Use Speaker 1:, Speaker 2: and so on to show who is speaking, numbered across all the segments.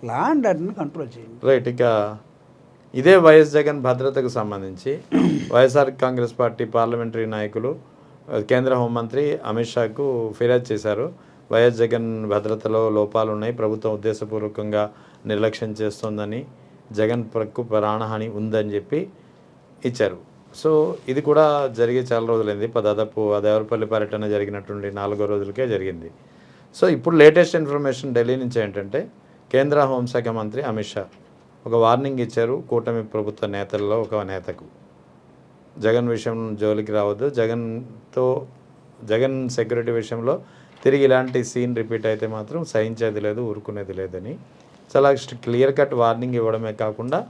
Speaker 1: Law and ఆర్డర్ని control చేయండి.
Speaker 2: Right. ఇక ఇదే వైఎస్ జగన్ భద్రతకు సంబంధించి వైఎస్ఆర్ కాంగ్రెస్ పార్టీ పార్లమెంటరీ నాయకులు కేంద్ర హోంమంత్రి అమిత్ షాకు ఫిర్యాదు చేశారు. వైఎస్ జగన్ భద్రతలో లోపాలు ఉన్నాయి, ప్రభుత్వం ఉద్దేశపూర్వకంగా నిర్లక్ష్యం చేస్తోందని, జగన్ పరకు ప్రాణహాని ఉందని చెప్పి ఇచ్చారు. సో ఇది కూడా జరిగి చాలా రోజులైంది. దాదాపు దేవరపల్లి పర్యటన జరిగినటువంటి 4వ రోజులకే జరిగింది. సో ఇప్పుడు లేటెస్ట్ ఇన్ఫర్మేషన్ ఢిల్లీ నుంచి ఏంటంటే కేంద్ర హోంశాఖ మంత్రి అమిత్ షా ఒక వార్నింగ్ ఇచ్చారు కూటమి ప్రభుత్వ నేతల్లో ఒక నేతకు. జగన్ విషయం జోలికి రావద్దు, జగన్ సెక్యూరిటీ విషయంలో తిరిగి ఇలాంటి సీన్ రిపీట్ అయితే మాత్రం సహించేది లేదు, ఊరుకునేది లేదని చాలా క్లియర్ కట్ వార్నింగ్ ఇవ్వడమే కాకుండా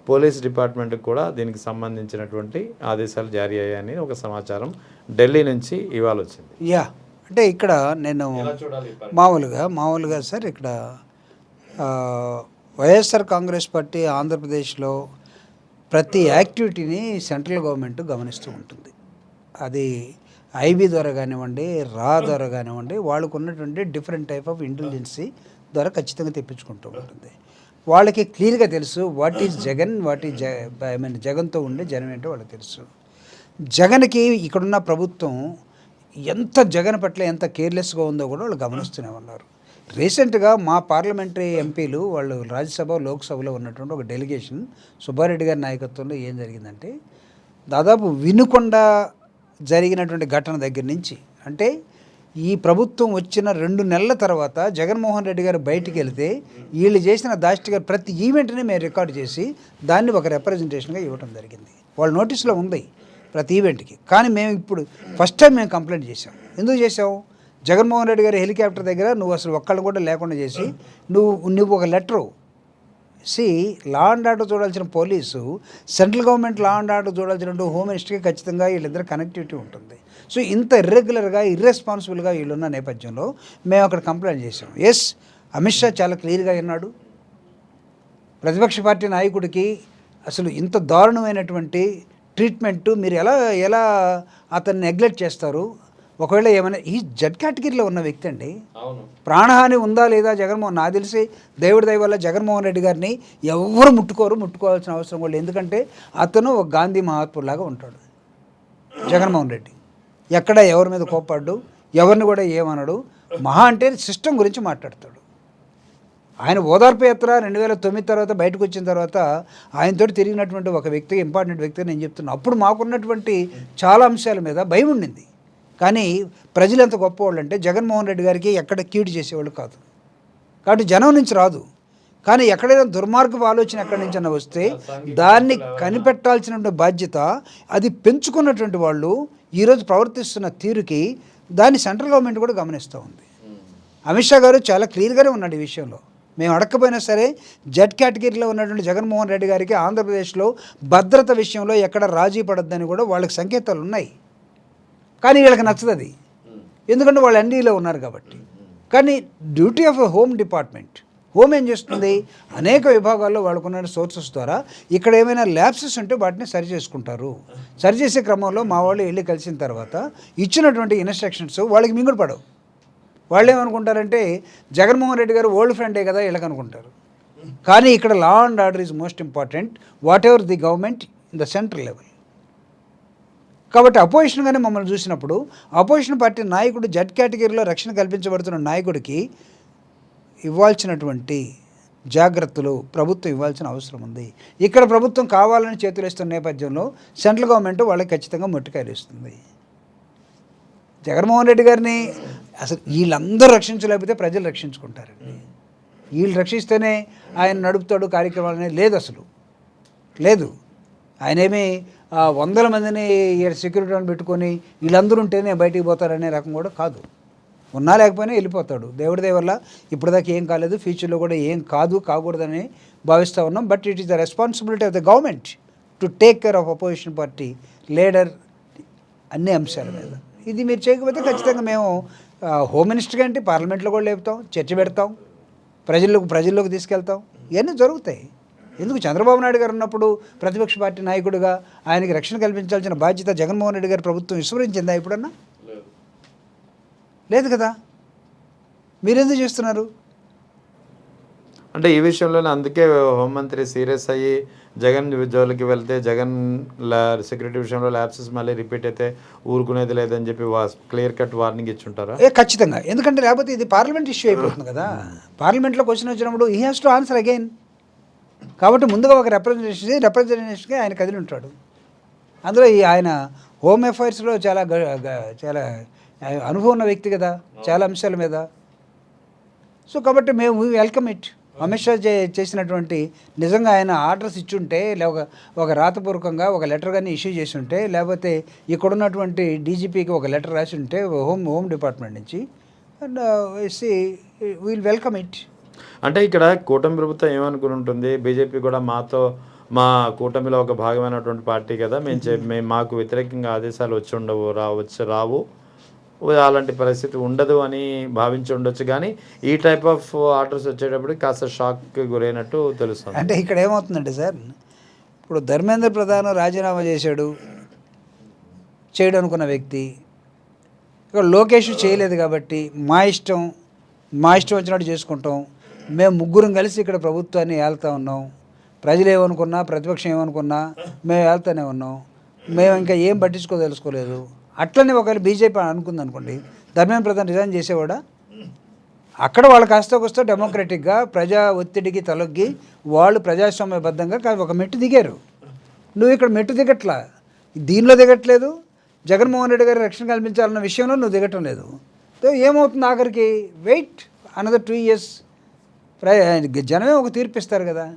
Speaker 2: పోలీస్ డిపార్ట్మెంట్కి కూడా దీనికి సంబంధించినటువంటి ఆదేశాలు జారీ అయ్యాయని ఒక సమాచారం ఢిల్లీ నుంచి ఇవాళ వచ్చింది.
Speaker 1: అంటే ఇక్కడ నేను మామూలుగా సార్ ఇక్కడ వైఎస్ఆర్ కాంగ్రెస్ పార్టీ ఆంధ్రప్రదేశ్లో ప్రతి యాక్టివిటీని సెంట్రల్ గవర్నమెంట్ గమనిస్తూ ఉంటుంది. అది ఐబీ ద్వారా కానివ్వండి, రా ద్వారా కానివ్వండి, వాళ్ళకు ఉన్నటువంటి డిఫరెంట్ టైప్ ఆఫ్ ఇంటెలిజెన్సీ ద్వారా ఖచ్చితంగా తెప్పించుకుంటూ ఉంటుంది. వాళ్ళకి క్లియర్గా తెలుసు వాట్ ఈజ్ జగన్, జగన్తో ఉండే జనం ఏంటో వాళ్ళకి తెలుసు. జగన్కి ఇక్కడున్న ప్రభుత్వం ఎంత జగన్ పట్ల ఎంత కేర్లెస్గా ఉందో కూడా వాళ్ళు గమనిస్తూనే ఉన్నారు. రీసెంట్గా మా పార్లమెంటరీ ఎంపీలు వాళ్ళు రాజ్యసభ లోక్సభలో ఉన్నటువంటి ఒక డెలిగేషన్ సుబ్బారెడ్డి గారి నాయకత్వంలో ఏం జరిగిందంటే, దాదాపు వినుకొండ జరిగినటువంటి ఘటన దగ్గర నుంచి, అంటే ఈ ప్రభుత్వం వచ్చిన 2 నెలల తర్వాత జగన్మోహన్ రెడ్డి గారు బయటికి వెళితే వీళ్ళు చేసిన దాష్టిగా ప్రతి ఈవెంట్ని మేము రికార్డు చేసి దాన్ని ఒక రిప్రజెంటేషన్గా ఇవ్వడం జరిగింది. వాళ్ళ నోటీసులో ఉంది ప్రతి ఈవెంట్కి. కానీ మేము ఇప్పుడు ఫస్ట్ టైం మేము కంప్లైంట్ చేసాం. ఎందుకు చేసాము? జగన్మోహన్ రెడ్డి గారి హెలికాప్టర్ దగ్గర నువ్వు అసలు ఒక్కళ్ళు కూడా లేకుండా చేసి నువ్వు ఒక లెటరు లా అండ్ ఆర్డర్ చూడాల్సిన police, central government law and order చూడాల్సిన హోమ్ మినిస్టర్కి ఖచ్చితంగా వీళ్ళిద్దరు కనెక్టివిటీ ఉంటుంది. సో ఇంత ఇర్రెగ్యులర్గా ఇర్రెస్పాన్సిబుల్గా వీళ్ళున్న నేపథ్యంలో మేము అక్కడ కంప్లైంట్ చేసాం. ఎస్, అమిత్ షా చాలా క్లియర్గా విన్నాడు. ప్రతిపక్ష పార్టీ నాయకుడికి అసలు ఇంత దారుణమైనటువంటి ట్రీట్మెంటు మీరు ఎలా అతన్ని నెగ్లెక్ట్ చేస్తారు? ఒకవేళ ఏమైనా ఈ జడ్ కేటగిరీలో ఉన్న వ్యక్తి అండి, ప్రాణహాని ఉందా లేదా జగన్మోహన్, నాకు తెలిసి దేవుడి దయ వల్ల జగన్మోహన్ రెడ్డి గారిని ఎవరు ముట్టుకోవాల్సిన అవసరం కూడా, ఎందుకంటే అతను ఒక గాంధీ మహాత్ములాగా ఉంటాడు జగన్మోహన్ రెడ్డి. ఎక్కడ ఎవరి మీద కోప్పడ్డు, ఎవరిని కూడా ఏమనడు. మహా అంటే సిస్టమ్ గురించి మాట్లాడతాడు. ఆయన ఓదార్పు యాత్ర 2009 తర్వాత బయటకు వచ్చిన తర్వాత ఆయనతో తిరిగినటువంటి ఒక వ్యక్తి, ఇంపార్టెంట్ వ్యక్తి నేను చెప్తున్నాను. అప్పుడు మాకున్నటువంటి చాలా అంశాల మీద భయం ఉండింది. కానీ ప్రజలు ఎంత గొప్పవాళ్ళు అంటే జగన్మోహన్ రెడ్డి గారికి ఎక్కడ కీడు చేసేవాళ్ళు కాదు. కాబట్టి జనం నుంచి రాదు. కానీ ఎక్కడైనా దుర్మార్గపు ఆలోచన ఎక్కడి నుంచి అన్న వస్తే దాన్ని కనిపెట్టాల్సిన బాధ్యత, అది పెంచుకున్నటువంటి వాళ్ళు ఈరోజు ప్రవర్తిస్తున్న తీరుకి దాన్ని సెంట్రల్ గవర్నమెంట్ కూడా గమనిస్తూ ఉంది. అమిత్ షా గారు చాలా క్లియర్గానే ఉన్నాడు ఈ విషయంలో. మేము అడగకపోయినా సరే జడ్ కేటగిరీలో ఉన్నటువంటి జగన్మోహన్ రెడ్డి గారికి ఆంధ్రప్రదేశ్లో భద్రత విషయంలో ఎక్కడ రాజీ పడద్దని కూడా వాళ్ళకి సంకేతాలు ఉన్నాయి. కానీ వీళ్ళకి నచ్చదు అది, ఎందుకంటే వాళ్ళు ఎన్డీలో ఉన్నారు కాబట్టి. కానీ duty of home department, home ఏం చేస్తుంది, అనేక విభాగాల్లో వాళ్ళకున్న సోర్సెస్ ద్వారా ఇక్కడ ఏమైనా ల్యాప్సెస్ ఉంటే వాటిని సరి చేసుకుంటారు. సరిచేసే క్రమంలో మా వాళ్ళు వెళ్ళి కలిసిన తర్వాత ఇచ్చినటువంటి ఇన్స్ట్రక్షన్స్ వాళ్ళకి మింగుడు పడవు. వాళ్ళు ఏమనుకుంటారంటే జగన్మోహన్ రెడ్డి గారు ఓల్డ్ ఫ్రెండే కదా వీళ్ళకి అనుకుంటారు. కానీ ఇక్కడ law and order is most important, what ever the government in the central level. కాబట్టి అపోజిషన్గానే మమ్మల్ని చూసినప్పుడు అపోజిషన్ పార్టీ నాయకుడు జడ్ కేటగిరీలో రక్షణ కల్పించబడుతున్న నాయకుడికి ఇవ్వాల్సినటువంటి జాగ్రత్తలు ప్రభుత్వం ఇవ్వాల్సిన అవసరం ఉంది. ఇక్కడ ప్రభుత్వం కావాలని చేతులు ఇస్తున్న నేపథ్యంలో సెంట్రల్ గవర్నమెంట్ వాళ్ళకి ఖచ్చితంగా మొట్టికాయలు ఇస్తుంది. జగన్మోహన్ రెడ్డి గారిని అసలు వీళ్ళందరూ రక్షించలేకపోతే ప్రజలు రక్షించుకుంటారండి. వీళ్ళు రక్షిస్తేనే ఆయన నడుపుతాడు కార్యక్రమాలనే లేదు, అసలు లేదు. ఆయనేమి 100 మందిని సెక్యూరిటీ అని పెట్టుకొని వీళ్ళందరూ ఉంటేనే బయటికి పోతారనే రకం కూడా కాదు. ఉన్నా లేకపోయినా వెళ్ళిపోతాడు. దేవుడి దయ వల్ల ఇప్పటిదాకా ఏం కాలేదు, ఫ్యూచర్లో కూడా ఏం కాకూడదని భావిస్తూ ఉన్నాం. But it is the responsibility of the government to take care of opposition party leader అన్ని అంశాల మీద. ఇది మీరు చేయకపోతే ఖచ్చితంగా మేము హోమ్ మినిస్టర్ కంటే పార్లమెంట్లో కూడా లేపుతాం, చర్చ పెడతాం, ప్రజల్లోకి తీసుకెళ్తాం. ఇవన్నీ జరుగుతాయి. ఎందుకు? చంద్రబాబు నాయుడు గారు ఉన్నప్పుడు ప్రతిపక్ష పార్టీ నాయకుడిగా ఆయనకి రక్షణ కల్పించాల్సిన బాధ్యత జగన్మోహన్ రెడ్డి గారి ప్రభుత్వం విస్మరించిందా ఎప్పుడన్నా? లేదు కదా. మీరెందుకు చేస్తున్నారు?
Speaker 2: అంటే ఈ విషయంలోనే అందుకే హోంమంత్రి సీరియస్ అయ్యి జగన్ జోలికి వెళ్తే జగన్ సెక్యూరిటీ విషయంలో ల్యాప్సెస్ మళ్ళీ రిపీట్ అయితే ఊరుకునేది లేదని చెప్పి క్లియర్ కట్ వార్నింగ్ ఇచ్చుంటారా?
Speaker 1: ఖచ్చితంగా. ఎందుకంటే లేకపోతే ఇది పార్లమెంట్ ఇష్యూ అయిపోతుంది కదా. పార్లమెంట్లో క్వశ్చన్ వచ్చినప్పుడు he has to answer again. కాబట్టి ముందుగా ఒక రిప్రజెంటేషన్కి ఆయన కదిలి ఉంటాడు. అందులో ఆయన హోమ్ అఫైర్స్లో చాలా చాలా అనుభవం ఉన్న వ్యక్తి కదా చాలా అంశాల మీద. సో కాబట్టి మేము వెల్కమ్ ఇట్. అమిత్ షా చేసినటువంటి నిజంగా ఆయన ఆర్డర్స్ ఇచ్చుంటే ఒక రాతపూర్వకంగా ఒక లెటర్ కానీ ఇష్యూ చేసి ఉంటే, లేకపోతే ఇక్కడున్నటువంటి డీజీపీకి ఒక లెటర్ రాసి ఉంటే హోమ్ డిపార్ట్మెంట్ నుంచి, అండ్ విల్ వెల్కమ్ ఇట్.
Speaker 2: అంటే ఇక్కడ కూటమి ప్రభుత్వం ఏమనుకుని ఉంటుంది, బీజేపీ కూడా మా కూటమిలో ఒక భాగమైనటువంటి పార్టీ కదా, మేము మాకు వ్యతిరేకంగా ఆదేశాలు రావు, అలాంటి పరిస్థితి ఉండదు అని భావించి ఉండొచ్చు. కానీ ఈ టైప్ ఆఫ్ ఆర్డర్స్ వచ్చేటప్పుడు కాస్త షాక్కి గురైనట్టు తెలుస్తుంది.
Speaker 1: అంటే ఇక్కడ ఏమవుతుందంటే సార్, ఇప్పుడు ధర్మేంద్ర ప్రధాన్ రాజీనామా చేయడం అనుకున్న వ్యక్తి, ఇక్కడ లోకేష్ చేయలేదు కాబట్టి మా ఇష్టం వచ్చినట్టు చేసుకుంటాం, మేము ముగ్గురం కలిసి ఇక్కడ ప్రభుత్వాన్ని ఏళ్తా ఉన్నాం, ప్రజలు ఏమనుకున్నా ప్రతిపక్షం ఏమనుకున్నా మేము వెళ్తానే ఉన్నాం, మేము ఇంకా ఏం పట్టించుకోదలుచుకోలేదు. అట్లనే ఒకవేళ బీజేపీ అనుకుంది అనుకోండి, ధర్మేంద్ర ప్రధాన్ రిజైన్ చేసేవాడా? అక్కడ వాళ్ళు కాస్త డెమోక్రటిక్గా ప్రజా ఒత్తిడికి తలొగ్గి వాళ్ళు ప్రజాస్వామ్యబద్ధంగా ఒక మెట్టు దిగారు. నువ్వు ఇక్కడ మెట్టు దిగట్లా, దీనిలో దిగట్లేదు, జగన్మోహన్ రెడ్డి గారి రక్షణ కల్పించాలన్న విషయంలో నువ్వు దిగటం లేదు. ఏమవుతుంది ఆఖరికి? Wait another 2 years. జనమే ఒక తీర్పిస్తారు కదా.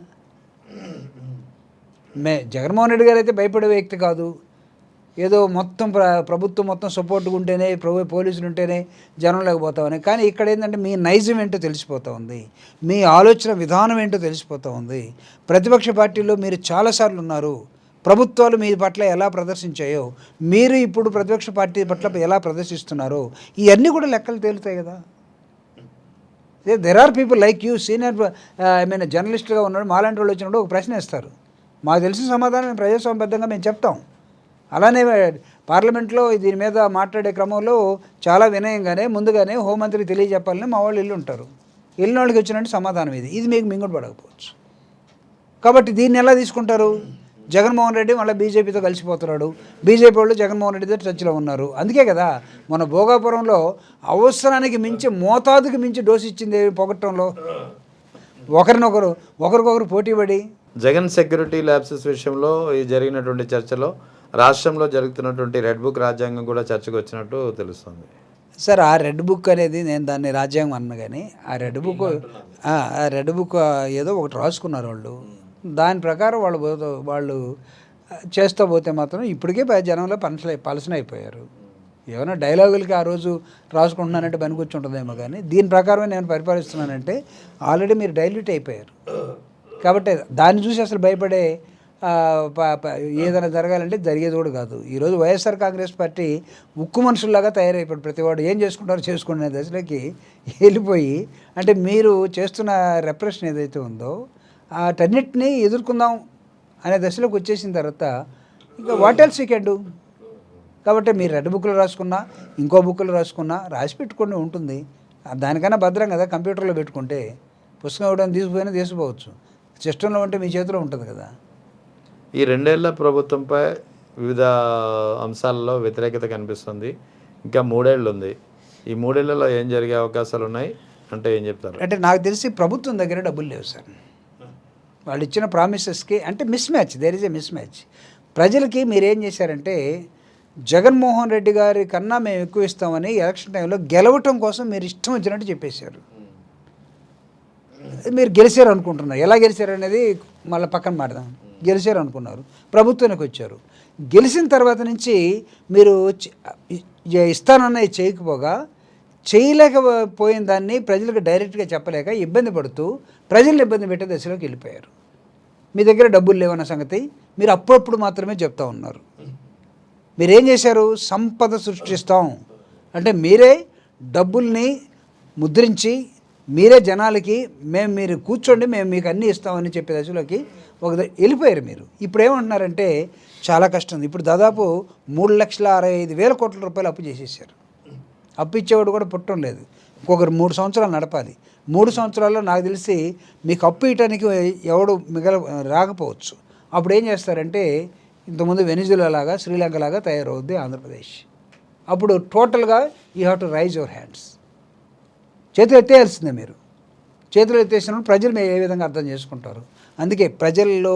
Speaker 1: జగన్మోహన్ రెడ్డి గారు అయితే భయపడే వ్యక్తి కాదు. ఏదో మొత్తం ప్రభుత్వం మొత్తం సపోర్ట్గా ఉంటేనే, పోలీసులు ఉంటేనే జనం లేకపోతామని. కానీ ఇక్కడ ఏంటంటే మీ నైజం ఏంటో తెలిసిపోతూ ఉంది, మీ ఆలోచన విధానం ఏంటో తెలిసిపోతూ ఉంది. ప్రతిపక్ష పార్టీల్లో మీరు చాలాసార్లు ఉన్నారు, ప్రభుత్వాలు మీ పట్ల ఎలా ప్రదర్శించాయో మీరు ఇప్పుడు ప్రతిపక్ష పార్టీ పట్ల ఎలా ప్రదర్శిస్తున్నారో ఇవన్నీ కూడా లెక్కలు తేలుతాయి కదా. There are people like you, senior జర్నలిస్ట్గా ఉన్నాడు, మాలాంటి వాళ్ళు వచ్చినప్పుడు ఒక ప్రశ్న ఇస్తారు, మాకు తెలిసిన సమాధానం మేము ప్రజాస్వామ్యబద్ధంగా మేము చెప్తాం. అలానే పార్లమెంట్లో దీని మీద మాట్లాడే క్రమంలో చాలా వినయంగానే ముందుగానే హోంమంత్రికి తెలియజెప్పాలని మా వాళ్ళు ఉంటారు. వెళ్ళిన వాళ్ళకి వచ్చినట్టు సమాధానం ఇది మీకు మింగుడు పడకపోవచ్చు. కాబట్టి దీన్ని ఎలా తీసుకుంటారు? జగన్మోహన్ రెడ్డి మళ్ళీ బీజేపీతో కలిసిపోతున్నాడు, బీజేపీ వాళ్ళు జగన్మోహన్ రెడ్డితో టచ్లో ఉన్నారు. అందుకే కదా మన భోగాపురంలో అవసరానికి మించి మోతాదుకి మించి డోసు ఇచ్చింది పొగట్టంలో, ఒకరికొకరు పోటీపడి.
Speaker 2: జగన్ సెక్యూరిటీ ల్యాబ్సెస్ విషయంలో ఈ జరిగినటువంటి చర్చలో రాష్ట్రంలో జరుగుతున్నటువంటి రెడ్ బుక్ రాజ్యాంగం కూడా చర్చకు వచ్చినట్టు తెలుస్తుంది.
Speaker 1: సార్ ఆ రెడ్ బుక్ అనేది నేను దాన్ని రాజ్యాంగం అన్నా, కానీ ఆ రెడ్ బుక్ ఏదో ఒకటి రాసుకున్నారు వాళ్ళు. దాని ప్రకారం వాళ్ళు చేస్తూ పోతే మాత్రం ఇప్పటికే జనంలో పలసన అయిపోయారు. ఏమైనా డైలాగులకి ఆ రోజు రాసుకుంటున్నానంటే పనికొచ్చి ఉంటుందేమో, కానీ దీని ప్రకారమే నేను పరిపాలిస్తున్నానంటే ఆల్రెడీ మీరు డైల్యూట్ అయిపోయారు. కాబట్టి దాన్ని చూసి అసలు భయపడే ఏదైనా జరగాలంటే జరిగేది కూడా కాదు. ఈరోజు వైఎస్ఆర్ కాంగ్రెస్ పార్టీ ఉక్కు మనుషుల్లాగా తయారైపోయాడు. ప్రతివాడు ఏం చేసుకుంటారో చేసుకునే దశలోకి వెళ్ళిపోయి, అంటే మీరు చేస్తున్న రెప్రెషన్ ఏదైతే ఉందో వాటన్నిటినీ ఎదుర్కొందాం అనే దశలోకి వచ్చేసిన తర్వాత ఇంకా what else you can do. కాబట్టి మీరు రెడ్ బుక్లు రాసుకున్నా, ఇంకో బుక్లు రాసుకున్నా రాసి పెట్టుకుని ఉంటుంది. దానికన్నా భద్రం కదా కంప్యూటర్లో పెట్టుకుంటే. పుస్తకం ఇవ్వడం తీసుకుపోవచ్చు, సిస్టంలో ఉంటే మీ చేతిలో ఉంటుంది కదా.
Speaker 2: ఈ 2 ఏళ్ల ప్రభుత్వంపై వివిధ అంశాలలో వ్యతిరేకత కనిపిస్తుంది. ఇంకా 3 ఏళ్ళు ఉంది. ఈ 3 ఏళ్లలో ఏం జరిగే అవకాశాలు ఉన్నాయి అంటే ఏం చెప్తారు?
Speaker 1: అంటే నాకు తెలిసి ప్రభుత్వం దగ్గర డబ్బులు లేవు సార్. వాళ్ళు ఇచ్చిన ప్రామిసెస్కి అంటే there is a mismatch. ప్రజలకి మీరేం చేశారంటే జగన్మోహన్ రెడ్డి గారి కన్నా మేము ఎక్కువ ఇస్తామని ఎలక్షన్ టైంలో గెలవటం కోసం మీరు ఇష్టం వచ్చినట్టు చెప్పేశారు. మీరు గెలిచారు అనుకుంటున్నారు, ఎలా గెలిచారు అనేది మళ్ళీ పక్కన మాడదాం. గెలిచారు అనుకున్నారు, ప్రభుత్వానికి వచ్చారు. గెలిచిన తర్వాత నుంచి మీరు ఇస్తానన్నది చేయకపోగా, చేయలేకపోయిన దాన్ని ప్రజలకు డైరెక్ట్గా చెప్పలేక ఇబ్బంది పడుతూ ప్రజల్ని ఇబ్బంది పెట్టే దశలోకి వెళ్ళిపోయారు. మీ దగ్గర డబ్బులు లేవన్న సంగతి మీరు అప్పుడప్పుడు మాత్రమే చెప్తా ఉన్నారు. మీరేం చేశారు? సంపద సృష్టిస్తాం అంటే మీరే డబ్బుల్ని ముద్రించి మీరే జనాలకి మీరు కూర్చోండి మేము మీకు అన్నీ ఇస్తామని చెప్పే దశలోకి వెళ్ళిపోయారు మీరు. ఇప్పుడు ఏమంటున్నారంటే చాలా కష్టం. ఇప్పుడు దాదాపు 3,65,000 కోట్ల రూపాయలు అప్పు చేసేసారు. అప్పు ఇచ్చేవాడు కూడా పుట్టడం లేదు. ఇంకొకరు 3 సంవత్సరాలు నడపాలి. 3 సంవత్సరాల్లో నాకు తెలిసి మీకు అప్పు ఇవ్వడానికి ఎవడు రాకపోవచ్చు. అప్పుడు ఏం చేస్తారంటే ఇంతకుముందు వెనిజులా లాగా, శ్రీలంక లాగా తయారవుద్ది ఆంధ్రప్రదేశ్. అప్పుడు టోటల్గా you have to rise your hands. చేతులు ఎత్తేయాల్సిందే మీరు. చేతులు ఎత్తేసినప్పుడు ప్రజలు ఏ విధంగా అర్థం చేసుకుంటారు? అందుకే ప్రజల్లో